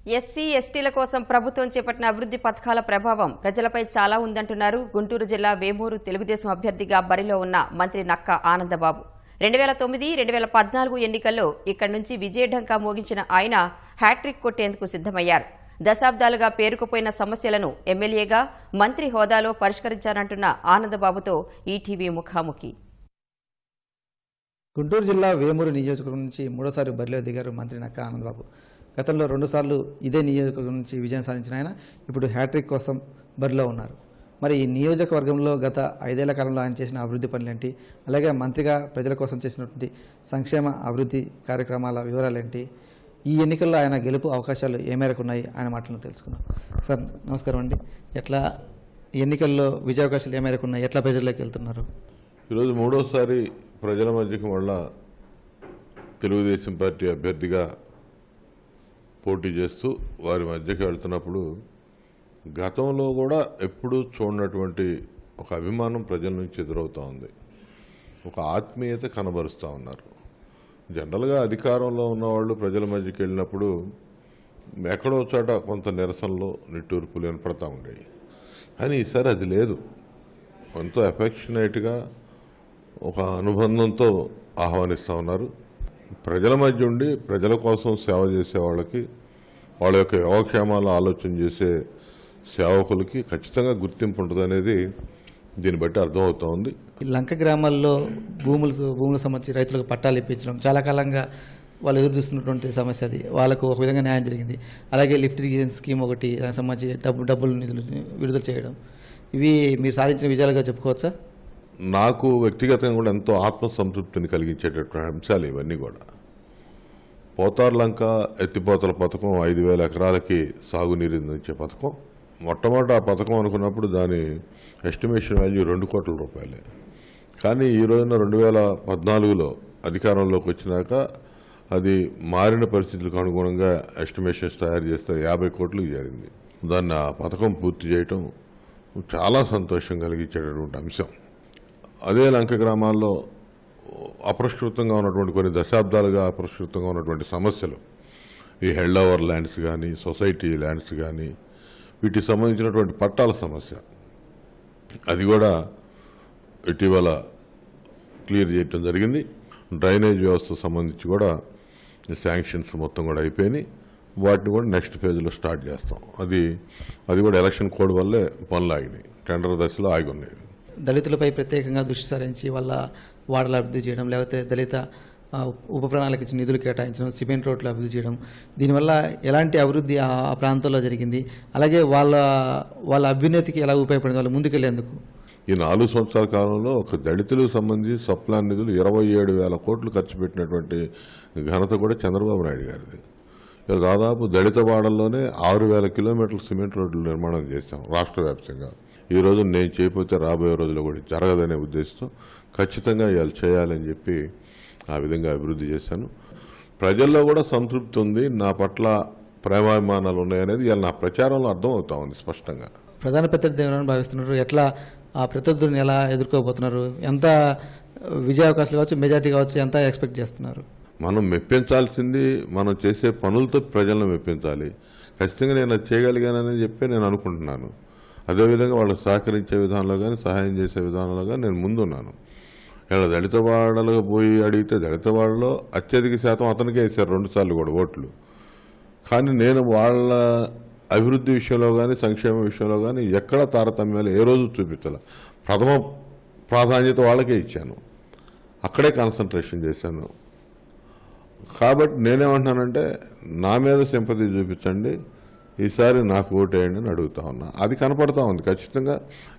SC ఎస్టీల కోసం ప్రభుత్వం చేపట్టిన అభివృద్ధి పథకాల ప్రభావం ప్రజలపై చాలా ఉందంటున్నారు గుంటూరు జిల్లా వేమూరు తెలుగుదేశం అభ్యర్థిగా బరిలో ఉన్న మంత్రి నక్కా ఆనందబాబు. 2009-2014 ఎన్నికల్లో ఇక్కడి నుంచి విజయఢంకా మోగించిన ఆయన హ్యాట్రిక్ కొట్టేందుకు సిద్దమయ్యారు. దశాబ్దాలుగా పేరుకుపోయిన సమస్యలను ఎమ్మెల్యేగా మంత్రి హోదాలో పరిష్కరించారంటున్న ఆనందబాబుతో ఈటీవీ ముఖాముఖి. గుంటూరు జిల్లా వేమూరు నియోజకవర్గం నుంచి మూడోసారి బరిలో దిగారు మంత్రి నక్కా ఆనందబాబు. గతంలో 2 సార్లు ఇదే నియోజకవర్గం నుంచి విజయం సాధించిన ఆయన ఇప్పుడు హ్యాట్రిక్ కోసం బరిలో ఉన్నారు. మరి ఈ నియోజకవర్గంలో గత 5 ఏళ్ల కాలంలో ఆయన చేసిన అభివృద్ధి పనులేంటి, అలాగే మంత్రిగా ప్రజల కోసం చేసినటువంటి సంక్షేమ అభివృద్ధి కార్యక్రమాల వివరాలేంటి, ఈ ఎన్నికల్లో ఆయన గెలుపు అవకాశాలు ఏ మేరకు ఉన్నాయి ఆయన మాటలను తెలుసుకున్నాం. సార్ నమస్కారం అండి. ఎట్లా ఎన్నికల్లో విజయ అవకాశాలు ఏ మేరకు ఉన్నాయి, ఎట్లా ప్రజల్లోకి వెళ్తున్నారు? ఈరోజు మూడోసారి ప్రజల మధ్యకి మళ్ళా తెలుగుదేశం పార్టీ అభ్యర్థిగా పోటీ చేస్తూ వారి మధ్యకి వెళ్తున్నప్పుడు గతంలో కూడా ఎప్పుడూ చూడనటువంటి ఒక అభిమానం ప్రజల నుంచి ఎదురవుతూ ఉంది. ఒక ఆత్మీయత కనబరుస్తూ ఉన్నారు. జనరల్గా అధికారంలో ఉన్నవాళ్ళు ప్రజల మధ్యకి వెళ్ళినప్పుడు ఎక్కడో చోట కొంత నిరసనలో నిట్టూర్పులు వినపడతా ఉండేవి. కానీ ఈసారి అది లేదు. ఎంతో అఫెక్షనేట్గా ఒక అనుబంధంతో ఆహ్వానిస్తూ ఉన్నారు. ప్రజల మధ్య ఉండి ప్రజల కోసం సేవ చేసే వాళ్ళకి, వాళ్ళ యొక్క యోగక్షేమాలు ఆలోచన చేసే సేవకులకి ఖచ్చితంగా గుర్తింపు ఉంటుంది అనేది దీన్ని బట్టి అర్థమవుతూ ఉంది. లంక గ్రామాల్లో భూములకు సంబంధించి రైతులకు పట్టాలు ఇప్పించడం చాలా కాలంగా వాళ్ళు ఎదురు చూస్తున్నటువంటి సమస్య. అది వాళ్ళకు ఒక విధంగా న్యాయం జరిగింది. అలాగే లిఫ్ట్ ఇరిగేషన్ స్కీమ్ ఒకటి, దానికి సంబంధించి డబ్బులు నిధులు విడుదల చేయడం, ఇవి మీరు సాధించిన విజయాలుగా చెప్పుకోవచ్చా? నాకు వ్యక్తిగతంగా కూడా ఎంతో ఆత్మసంతృప్తిని కలిగించేటటువంటి అంశాలు ఇవన్నీ కూడా. పోతార్లంక ఎత్తిపోతల పథకం 5,000 ఎకరాలకి సాగునీరు అందించే పథకం. మొట్టమొదటి ఆ పథకం అనుకున్నప్పుడు దాని ఎస్టిమేషన్ వాల్యూ 2 కోట్ల రూపాయలే. కానీ ఈ రోజున 2014లో అధికారంలోకి వచ్చినాక అది మారిన పరిస్థితులకు అనుగుణంగా ఎస్టిమేషన్స్ తయారు చేస్తే 50 కోట్లకు చేరింది. దాన్ని ఆ పథకం పూర్తి చేయటం చాలా సంతోషం కలిగించేటటువంటి అంశం. అదే లంక గ్రామాల్లో అపరిష్కృతంగా ఉన్నటువంటి కొన్ని దశాబ్దాలుగా అపరిష్కృతంగా ఉన్నటువంటి సమస్యలు, ఈ హెల్డ్ ఓవర్ ల్యాండ్స్ కానీ, సొసైటీ ల్యాండ్స్ కానీ, వీటికి సంబంధించినటువంటి పట్టాల సమస్య, అది కూడా ఇటీవల క్లియర్ చేయటం జరిగింది. డ్రైనేజ్ వ్యవస్థ సంబంధించి కూడా శాంక్షన్స్ మొత్తం కూడా అయిపోయినాయి. వాటిని కూడా నెక్స్ట్ ఫేజ్లో స్టార్ట్ చేస్తాం. అది కూడా ఎలక్షన్ కోడ్ వల్లే పనులు ఆగినాయి, టెండర్ దశలో ఆగి ఉన్నాయి. దళితులపై ప్రత్యేకంగా దృష్టి సారించి వాళ్ళ వార్డులు అభివృద్ధి చేయడం, లేకపోతే దళిత ఉప ప్రణాళిక ఇచ్చిన నిధులు కేటాయించడం, సిమెంట్ రోడ్లు అభివృద్ధి చేయడం, దీనివల్ల ఎలాంటి అభివృద్ధి ఆ ప్రాంతంలో జరిగింది, అలాగే వాళ్ళ అభ్యున్నతికి ఎలా ఉపయోగపడింది, వాళ్ళు ముందుకెళ్లేందుకు? ఈ 4 సంవత్సరాల కాలంలో ఒక దళితులకు సంబంధించి సప్లాన్ నిధులు 27,000 కోట్లు ఖర్చు పెట్టినటువంటి ఘనత కూడా చంద్రబాబు నాయుడు గారిది. ఇలా దాదాపు దళిత వాడల్లోనే 6,000 కిలోమీటర్ల సిమెంట్ రోడ్లు నిర్మాణం చేశాం రాష్ట్ర వ్యాప్తంగా. ఈ రోజు నేను చేయకపోతే రాబోయే రోజుల్లో కూడా జరగదనే ఉద్దేశంతో ఖచ్చితంగా ఇవాళ చేయాలని చెప్పి ఆ విధంగా అభివృద్ధి చేశాను. ప్రజల్లో కూడా సంతృప్తి ఉంది, నా పట్ల ప్రేమాభిమానాలు ఉన్నాయనేది ఇవాళ నా ప్రచారంలో అర్థమవుతా ఉంది స్పష్టంగా. ప్రధాన ప్రత్యర్థి ఎవరైనా భావిస్తున్నారు, ఎట్లా ఆ ప్రత్యర్థులను ఎలా ఎదుర్కోబోతున్నారు, ఎంత విజయ అవకాశాలు కావచ్చు, మెజార్టీ కావచ్చు, ఎంత ఎక్స్పెక్ట్ చేస్తున్నారు? మనం మెప్పించాల్సింది మనం చేసే పనులతో ప్రజలను మెప్పించాలి. ఖచ్చితంగా నేను అది చేయగలిగానని చెప్పి నేను అనుకుంటున్నాను. అదేవిధంగా వాళ్ళకి సహకరించే విధానంలో కానీ, సహాయం చేసే విధానంలో కానీ నేను ముందున్నాను. ఇలా దళిత వాడలుగా పోయి అడిగితే దళిత వాడలో అత్యధిక శాతం అతనికే వేశారు 2 సార్లు కూడా ఓట్లు. కానీ నేను వాళ్ళ అభివృద్ధి విషయంలో కానీ, సంక్షేమ విషయంలో కానీ ఎక్కడ తారతమ్యాలు ఏ రోజు చూపించాల. ప్రథమ ప్రాధాన్యత వాళ్ళకే ఇచ్చాను, అక్కడే కాన్సన్ట్రేషన్ చేశాను. కాబట్టి నేనేమంటున్నానంటే నా మీద సింపతి చూపించండి, ఈసారి నాకు ఓటేయండి అని అడుగుతా ఉన్నా. అది కనపడతా ఉంది ఖచ్చితంగా.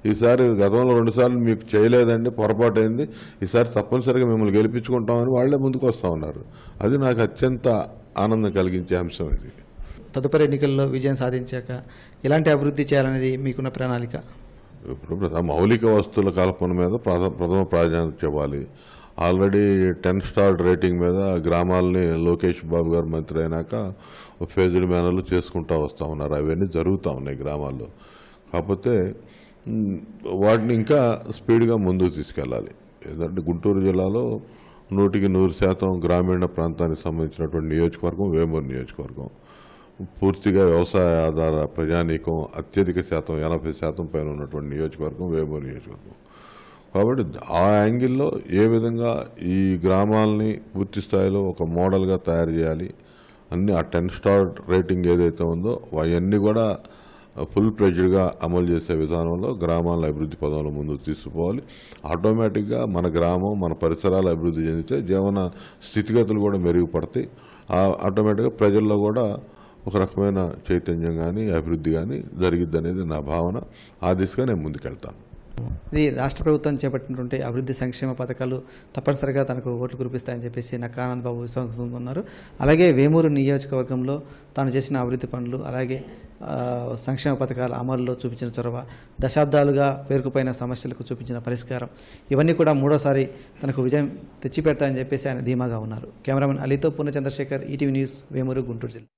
ఈసారి గతంలో 2 సార్లు మీకు చేయలేదండి, పొరపాటు అయింది, ఈసారి తప్పనిసరిగా మిమ్మల్ని గెలిపించుకుంటామని వాళ్లే ముందుకు వస్తూ ఉన్నారు. అది నాకు అత్యంత ఆనందం కలిగించే అంశం. ఇది తదుపరి ఎన్నికల్లో విజయం సాధించాక ఎలాంటి అభివృద్ధి చేయాలనేది మీకున్న ప్రణాళిక? ఇప్పుడు మౌలిక వస్తువుల కల్పన మీద ప్రథమ ప్రాధాన్యత ఇవ్వాలి. ఆల్రెడీ 10 స్టార్ రేటింగ్ మీద గ్రామాలని లోకేష్ బాబు గారు మంత్రి అయినాక ఫేజ్డ్ మేనర్లు చేసుకుంటూ వస్తూ ఉన్నారు. అవన్నీ జరుగుతూ ఉన్నాయి గ్రామాల్లో. కాకపోతే వాటిని ఇంకా స్పీడ్గా ముందుకు తీసుకెళ్ళాలి. ఏదంటే గుంటూరు జిల్లాలో 100% గ్రామీణ ప్రాంతానికి సంబంధించినటువంటి నియోజకవర్గం వేమూరు నియోజకవర్గం. పూర్తిగా వ్యవసాయ ఆధార ప్రజానీకం అత్యధిక శాతం 80% పైన ఉన్నటువంటి నియోజకవర్గం వేమూరు నియోజకవర్గం. కాబట్టి ఆ యాంగిల్లో ఏ విధంగా ఈ గ్రామాలని పూర్తి స్థాయిలో ఒక మోడల్గా తయారు చేయాలి, అన్ని ఆ 10 స్టార్ రేటింగ్ ఏదైతే ఉందో అవన్నీ కూడా ఫుల్ ప్లెడ్జ్డ్గా అమలు చేసే విధానంలో గ్రామాల అభివృద్ధి పదంలో ముందుకు తీసుకుపోవాలి. ఆటోమేటిక్గా మన గ్రామం మన పరిసరాలు అభివృద్ధి చెందితే జీవన స్థితిగతులు కూడా మెరుగుపడతాయి. ఆటోమేటిక్గా ప్రజల్లో కూడా ఒక రకమైన చైతన్యం కానీ అభివృద్ధి కానీ జరిగిద్ది అనేది నా భావన. ఆ దిశగా నేను ముందుకెళ్తాను. ఇది రాష్ట్ర ప్రభుత్వం చేపట్టినటువంటి అభివృద్ధి సంక్షేమ పథకాలు తప్పనిసరిగా తనకు ఓట్లు కురిపిస్తాయని చెప్పేసి నక్కా ఆనందబాబు విశ్వాసంతో ఉన్నారు. అలాగే వేమూరు నియోజకవర్గంలో తాను చేసిన అభివృద్ధి పనులు, అలాగే సంక్షేమ పథకాల అమలులో చూపించిన చొరవ, దశాబ్దాలుగా పేరుకుపోయిన సమస్యలకు చూపించిన పరిష్కారం, ఇవన్నీ కూడా మూడోసారి తనకు విజయం తెచ్చిపెడతాయని చెప్పేసి ఆయన ధీమాగా ఉన్నారు. కెమెరామెన్ అలీతో పూర్ణ చంద్రశేఖర్, ఈటీవీ న్యూస్, వేమూరు, గుంటూరు జిల్లా.